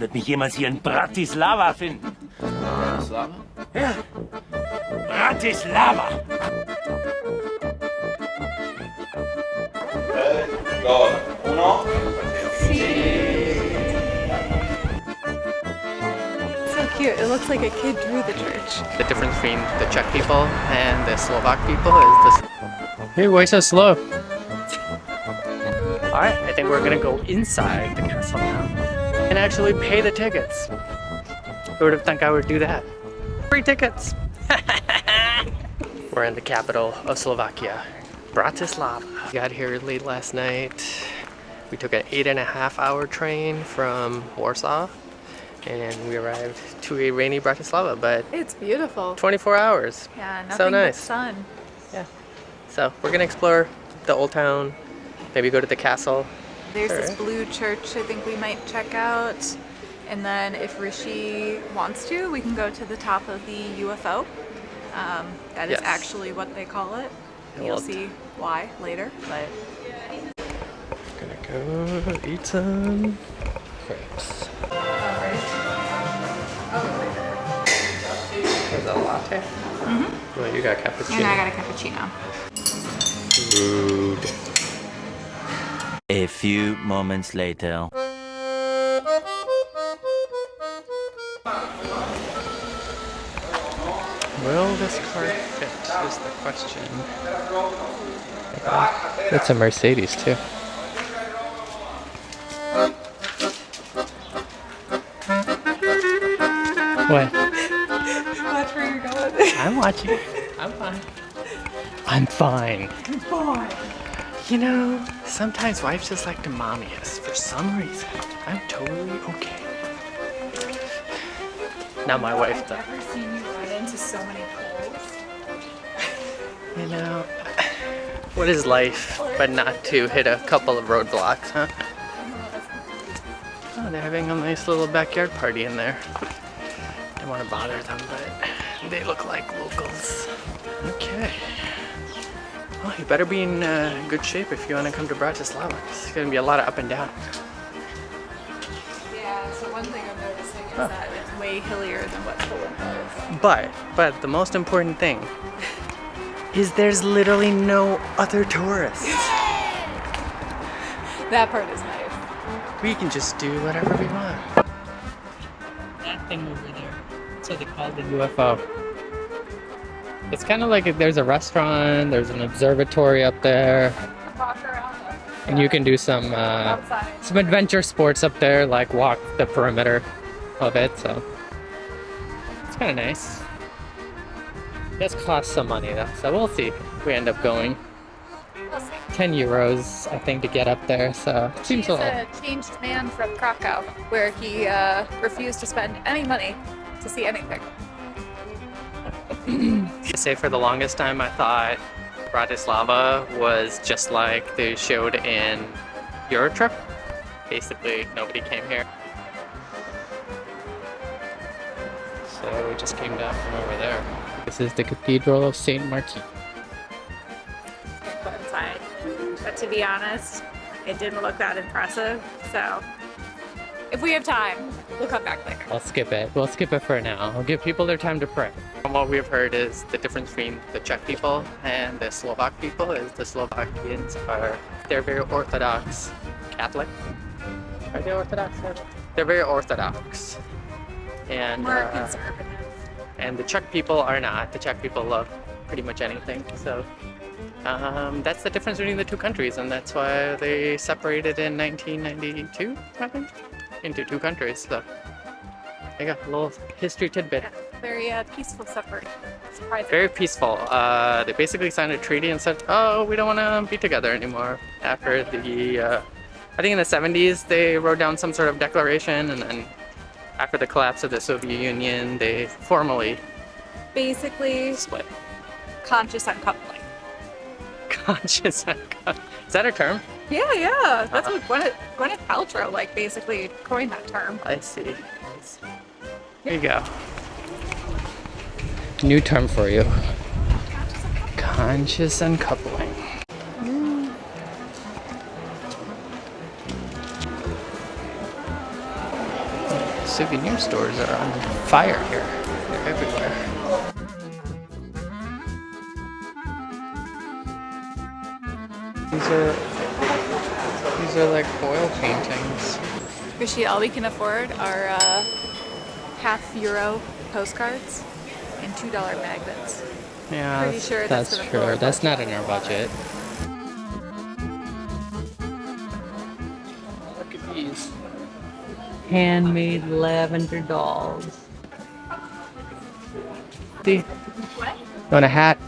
wird mich jemals hier in Bratislava finden. Bratislava? Ja. Bratislava! Uno. So cute. It looks like a kid drew the church. The difference between the Czech people and the Slovak people is this. Hey, why so slow? Alright, I think we're gonna go inside the castle now and actually pay the tickets. Who would have thunk I would do that? Free tickets! We're in the capital of Slovakia, Bratislava. We got here late last night. We took an 8.5-hour train from Warsaw and we arrived to a rainy Bratislava, but It's beautiful. 24 hours. Yeah, nothing So nice. but sun. Yeah. So we're gonna explore the old town, maybe go to the castle. There's this Alright. blue church I think we might check out. And then if Rishi wants to, we can go to the top of the UFO. That is Yes. actually what they call it. You'll Well, see why later, but Gonna go eat some crepes. There's a latte? Mm-hmm. Well, you got cappuccino. and I got a cappuccino. Food. A few moments later. Will this car fit is the question. It's a Mercedes too. What? Watch where you're going. I'm watching. I'm fine. I'm fine. You know, sometimes wives just like to mommy us for some reason. I'm totally okay. Not my wife though. I've never seen you run into so many poles. You know, what is life but not to hit a couple of roadblocks, huh? Oh, they're having a nice little backyard party in there. Don't want to bother them, but they look like locals. Okay. Well, you better be in good shape if you want to come to Bratislava. It's going to be a lot of up and down. Yeah, so one thing I'm noticing is that it's way hillier than what Poland is. But the most important thing is there's literally no other tourists. That part is nice. We can just do whatever we want. That thing over there, that's what they call the UFO. It's kind of like there's a restaurant, there's an observatory up there, Walk around them. and you can do some Outside. adventure sports up there, like walk the perimeter of it. So it's kind of nice. It does cost some money though, so we'll see if we end up going. We'll see. 10 euros, I think, to get up there. So it seems He's a little. a changed man from Krakow, where he refused to spend any money to see anything. To say for the longest time I thought Bratislava was just like they showed in Eurotrip. Basically, nobody came here. So we just came down from over there. This is the Cathedral of Saint Martin. Go inside. But to be honest, it didn't look that impressive. So if we have time, we'll come back later. I'll skip it. We'll skip it for now. I'll give people their time to pray. From what we've heard is the difference between the Czech people and the Slovak people is the Slovakians they're very Orthodox Catholic. Are they Orthodox? They're very Orthodox. And More conservative. and the Czech people are not. The Czech people love pretty much anything. So that's the difference between the two countries, and that's why they separated in 1992, I think, into two countries. So there you go, a little history tidbit. Very peaceful separate. Surprising. Very peaceful. They basically signed a treaty and said, "Oh, we don't want to be together anymore." After the, I think in the 70s, they wrote down some sort of declaration, and then after the collapse of the Soviet Union, they formally Basically, split. conscious uncoupling. Conscious. Is that a term? Yeah. That's what Gwyneth Paltrow basically coined that term. I see. Here you go. New term for you. Conscious uncoupling. souvenir stores are on fire here. They're everywhere. These are like oil paintings. Rishi, all we can afford are €0.5 postcards and $2 magnets. Yeah, Pretty sure that's gonna true. blow our That's not budget. in our budget. Look at these handmade lavender dolls. See? What? You want a hat?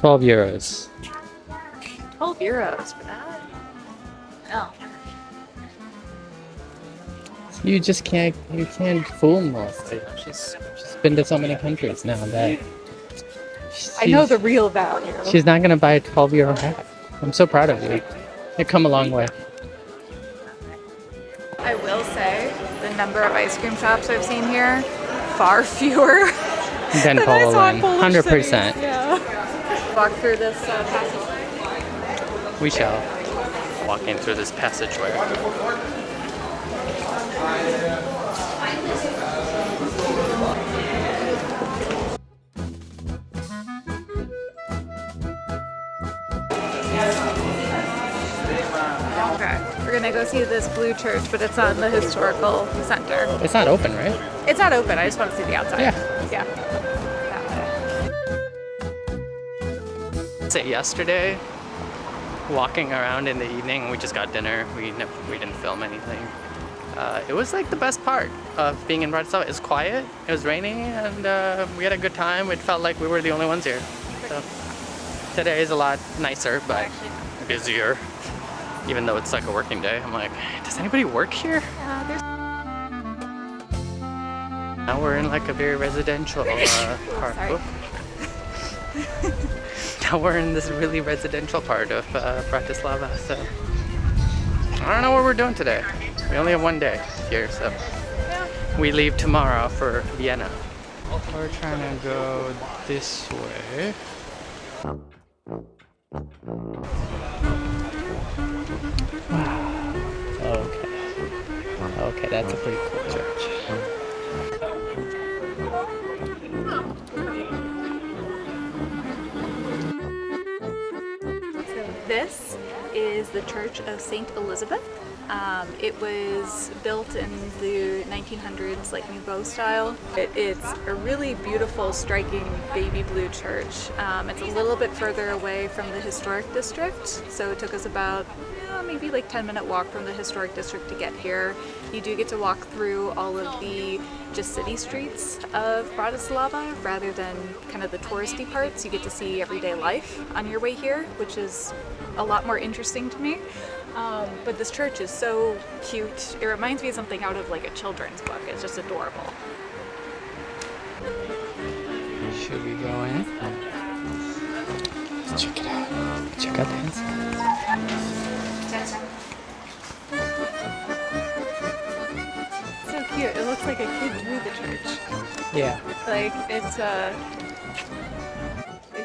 €12. €12 for that? No. You just can't fool Melissa. She's been to so many countries now that I know the real value. she's not gonna buy a €12 hat. I'm so proud of you. You've come a long way. I will say, the number of ice cream shops I've seen here, far fewer Then than I saw in Poland, Polish 100%. cities. Yeah. Walk through this passageway. We shall. Walking through this passageway. Okay, we're gonna go see this blue church, but it's not in the historical center. It's not open, right? It's not open, I just want to see the outside. Yeah. Yeah. That way. Say yesterday, walking around in the evening, we just got dinner. We didn't film anything. It was like the best part of being in Bratislava. It was quiet, it was raining, and we had a good time. It felt like we were the only ones here. So today is a lot nicer, but busier. Even though it's like a working day, I'm like, does anybody work here? Now we're in like a very residential part. Sorry. Now we're in this really residential part of Bratislava, so I don't know what we're doing today. We only have one day here, so we leave tomorrow for Vienna. We're trying to go this way. Wow. Okay, that's a pretty cool church. This is the Church of St. Elizabeth. It was built in the 1900s, like Nouveau style. It's a really beautiful, striking baby blue church. It's a little bit further away from the historic district, so it took us about maybe like 10-minute walk from the historic district to get here. You do get to walk through all of the just city streets of Bratislava rather than kind of the touristy parts. You get to see everyday life on your way here, which is a lot more interesting to me. But this church is so cute. It reminds me of something out of like a children's book. It's just adorable. Should we go in? Let's check it out. Check out the inside. So cute. It looks like a kid drew the church. Yeah. Like it's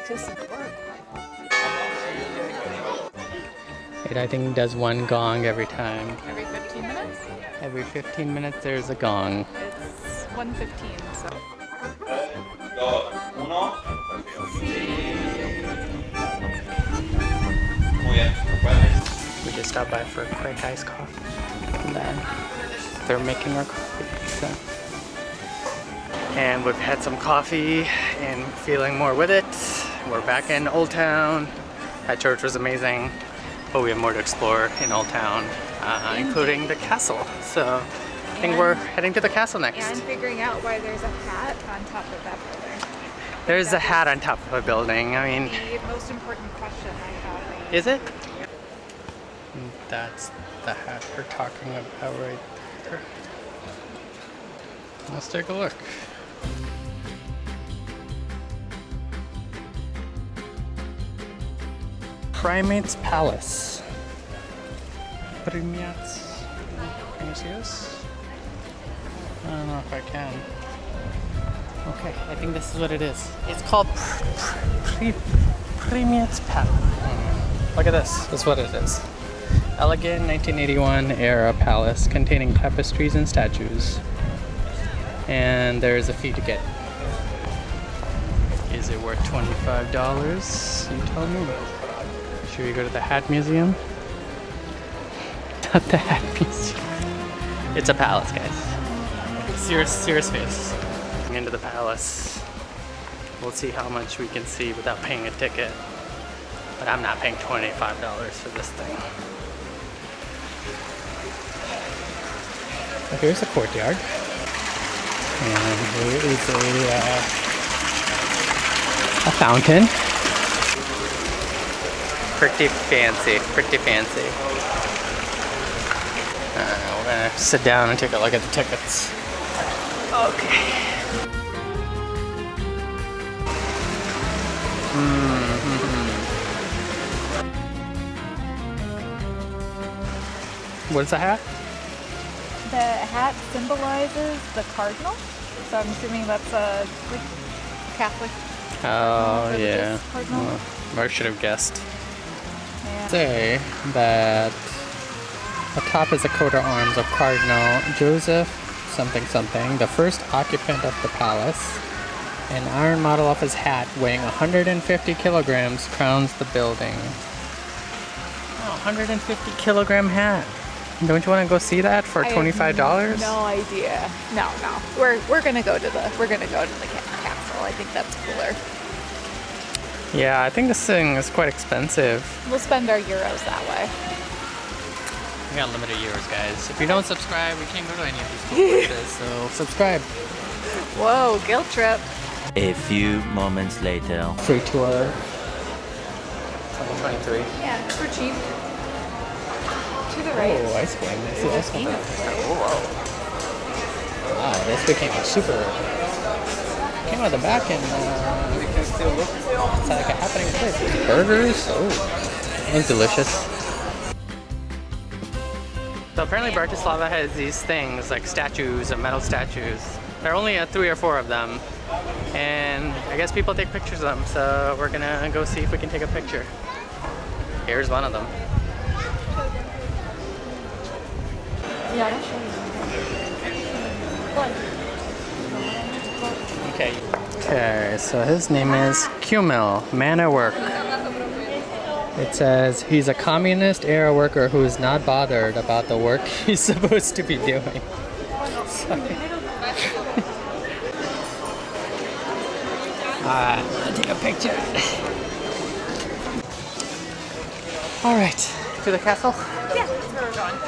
just adorable. I think it does one gong every time. Every 15 minutes? Every 15 minutes there's a gong. It's 1:15, so. Uno. Muy bien. Puedes. We just stopped by for a quick iced coffee. And then they're making our coffee. So. And we've had some coffee and feeling more with it. We're back in Old Town. That church was amazing. But we have more to explore in Old Town, including the castle. So I think we're heading to the castle next. And figuring out why there's a hat on top of that building. There's a hat on top of a building. I mean, The most important question I have. is it? That's the hat we're talking about right there. Let's take a look. Primate's Palace. Primates. Can you see this? I don't know if I can. Okay, I think this is what it is. It's called Primate's Palace. Look at this. That's what it is. Elegant 1981 era palace containing tapestries and statues. And there's a fee to get. Is it worth $25? You tell me. Should we go to the Hat Museum? Not the Hat Museum. It's a palace, guys. Serious face. Into the palace. We'll see how much we can see without paying a ticket. But I'm not paying $25 for this thing. So here's the courtyard. And here is a fountain. Pretty fancy, pretty fancy. We're gonna sit down and take a look at the tickets. Okay. What's the hat? The hat symbolizes the cardinal, so I'm assuming that's a Catholic. Oh, religious yeah. cardinal. Well, I should have guessed. Yeah. Say that atop is the coat of arms of Cardinal Joseph something something, the first occupant of the palace. An iron model of his hat weighing 150 kilograms crowns the building. Oh, 150 kilogram hat. Don't you want to go see that for $25? No idea. No. We're gonna go to the castle. I think that's cooler. Yeah, I think this thing is quite expensive. We'll spend our euros that way. We got limited euros, guys. If you don't subscribe, we can't go to any of these cool places, so subscribe. Whoa, guilt trip. A few moments later. Free tour. 2023. Yeah, for cheap. To the right. Oh, ice cream. I see ice cream. Wow, this became super. Came out of the back and it's like a happening place. Burgers. Oh, that was delicious. So apparently Bratislava has these things like statues, metal statues. There are only 3 or 4 of them, and I guess people take pictures of them. So we're gonna go see if we can take a picture. Here's one of them. Okay. Okay, so his name is Kumil, man at work. It says he's a communist era worker who is not bothered about the work he's supposed to be doing. Alright, I'll take a picture. Alright, to the castle? Yeah, that's where we're going.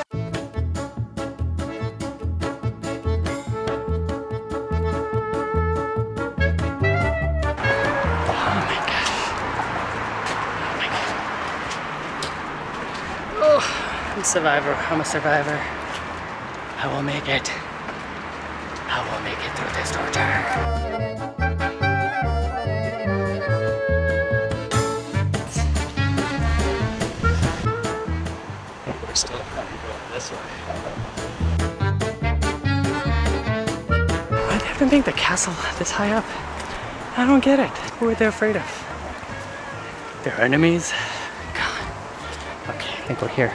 I'm a survivor. I'm a survivor. I will make it. I will make it through this torture. We're still going this way. Why'd they have to make the castle this high up? I don't get it. Who are they afraid of? Their enemies? God. Okay, I think we're here.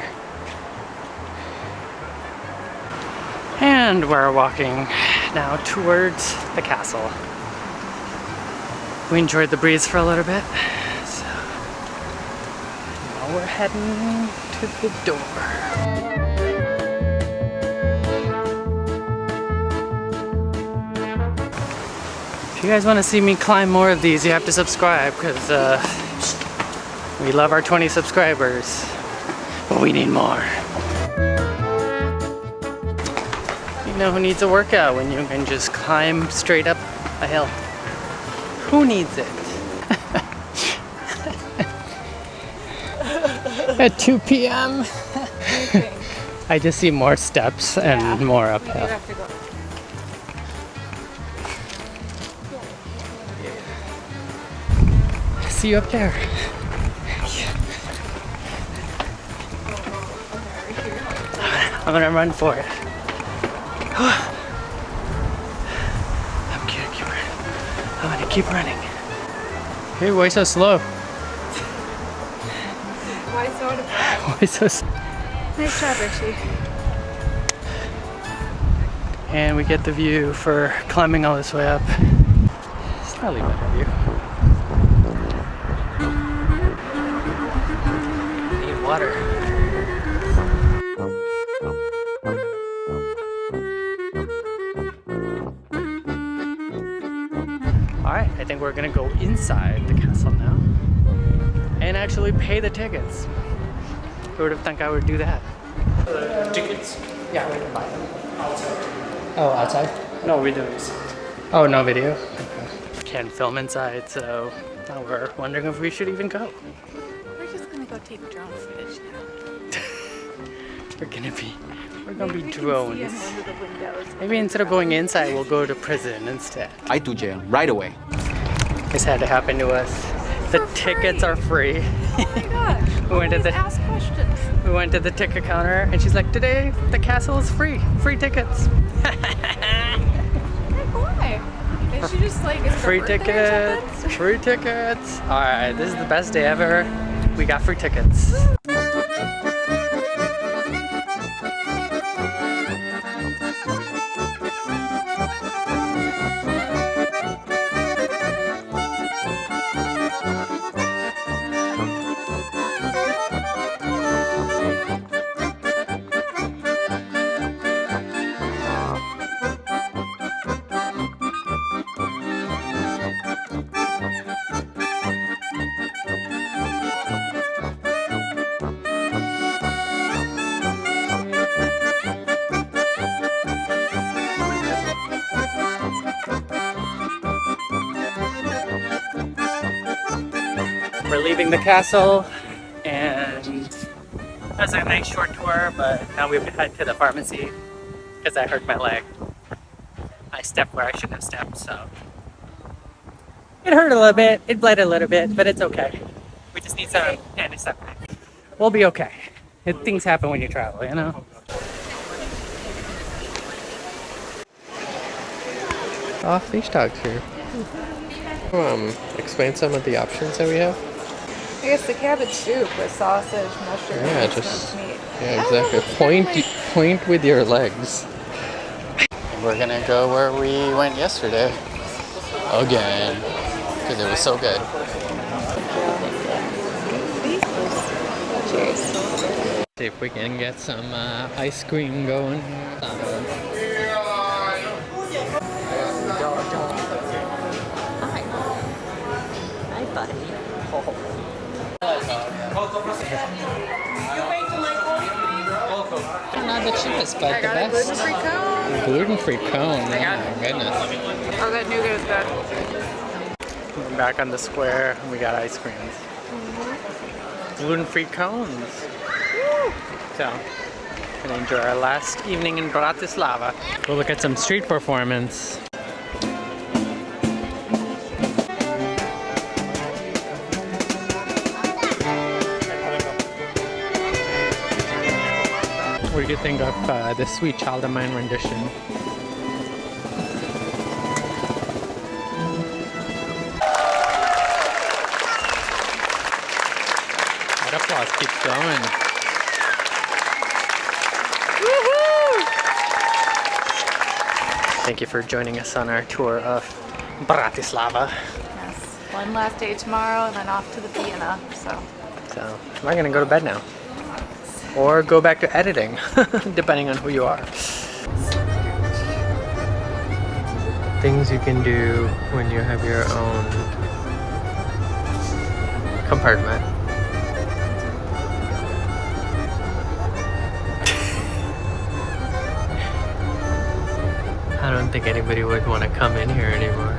And we're walking now towards the castle. We enjoyed the breeze for a little bit, so now we're heading to the door. If you guys want to see me climb more of these, you have to subscribe, because we love our 20 subscribers, but we need more. You know who needs a workout when you can just climb straight up a hill? Who needs it? At 2 p.m. I just see more steps and more uphill. have to go. See you up there. I'm gonna run for it. I'm gonna keep running. Hey, why so slow? Why so depressed? Why so slow? Nice job, Rishi. And we get the view for climbing all this way up. Slightly better view. Need water. Alright, I think we're gonna go inside the castle now and actually pay the tickets. Who would have thought I would do that? Tickets. Yeah, we can buy them. Oh, outside? No videos. Oh, no video? Can't film inside, so now we're wondering if we should even go. We're just gonna go take drone footage now. We're gonna be We drones. can see in one of the windows. Maybe instead of going inside, we'll go to prison instead. I to jail right away. This had to happen to us. The tickets are free. Oh my gosh. We went to Always the- ask questions. We went to the ticket counter and she's like, today the castle is free. Free tickets. Why? Is she just like, is it her Free birthday or tickets. something? Free tickets. Alright, this is the best day ever. We got free tickets. We're leaving the castle and that's a nice short tour, but now we have to head to the pharmacy because I hurt my leg. I stepped where I shouldn't have stepped, so it hurt a little bit, it bled a little bit, but it's okay. We just need some antiseptic. We'll be okay. Things happen when you travel, you know? Off-leash dogs here. Explain some of the options that we have. I guess the cabbage soup with sausage, mushrooms, Yeah, just- smoked meat. Yeah, exactly. Point with your legs. We're gonna go where we went yesterday. Again. Because it was so good. Cheers. See if we can get some ice cream going. Hi, buddy. Not the cheapest, but the best. Gluten-free cone. Gluten-free cone. Oh my goodness. Oh, that nougat is good. We're back on the square and we got ice creams. Gluten-free cones. So, gonna enjoy our last evening in Bratislava. We'll look at some street performance. What do you think of the Sweet Child of Mine rendition? That applause keeps going. Thank you for joining us on our tour of Bratislava. Yes. One last day tomorrow and then off to the Vienna. So, we're gonna go to bed now. Or go back to editing, depending on who you are. Things you can do when you have your own compartment. I don't think anybody would want to come in here anymore.